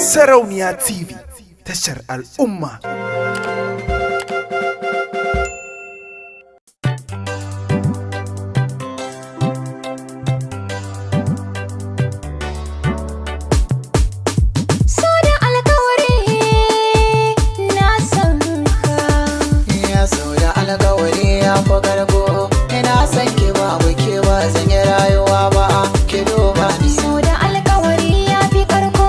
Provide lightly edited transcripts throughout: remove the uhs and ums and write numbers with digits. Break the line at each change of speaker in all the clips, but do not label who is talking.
Sarauniya TV, tashar al'umma.
Ina son ki babu ke ba zan yi rayuwa ba, ki duba ni.
So da alkawari ya fi karko,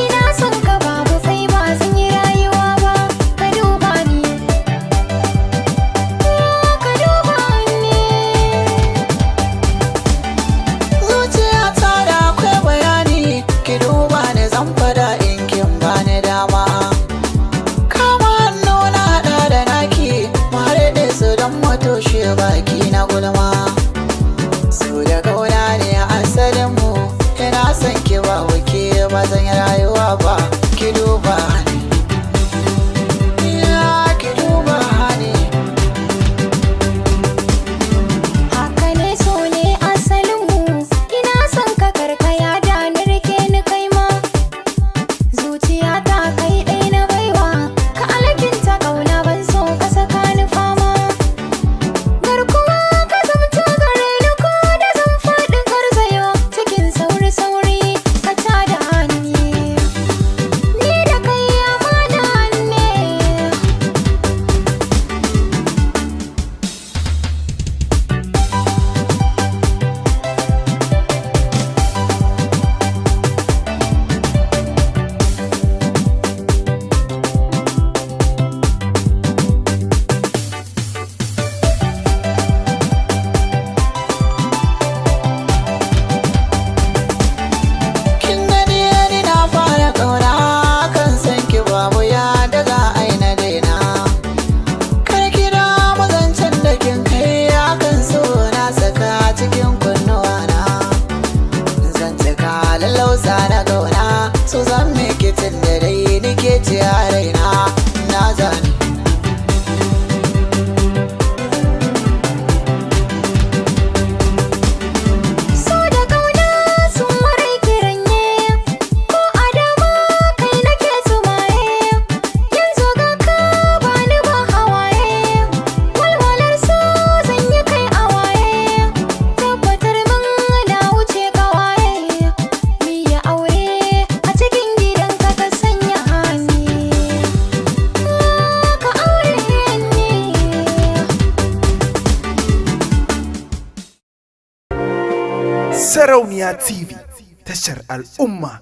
ina son ka babu kai ba zan yi rayuwa ba, ka duba ni. Ka duba ni.
Zuciya ta da akwai bayani, ki duba ni zan fada in kin bani dama. Kama hannu na haɗa da naki, mu haɗe su don mu toshe baki na gulma. Su da kauna ne asalin mu, ina son ki ba wuke ba zan yi rayuwa ba, ki duba ni. Ya ki duba ni.
Haka ne so ne asalinmu, ina son ka karkaya da ni rike ni kai ma. Zuciya ta kai ɗai na baiwa, ka alkinta ƙauna ban so ka saka ni fama. Garkuwa ka zamto gare ni ko da zan faɗi garzayo, cikin sauri-sauri ka tada hanni. Ni da kai amana ne.
Kin gani ni na fara ƙauna, kan san ki babu ya daga aina daina. Kar ki damu zancen da kin kai, akan so na saka cikin kunnuwa na. Zantuka lallausa na ƙauna, so zan miki tun da dai nike ci a raina, na zane.
So da ƙauna sun marai kiranye, ko a dama kai nake sumaye. Yanzu ga ka bani ba hawaye, walwalar so zan yi kai a waye. Tabbatar min na wuce ƙawaye, mi ya aure a cikin gidanka ka sanya hani. Ka aure ni.
Sarauniya TV, tashar al'umma.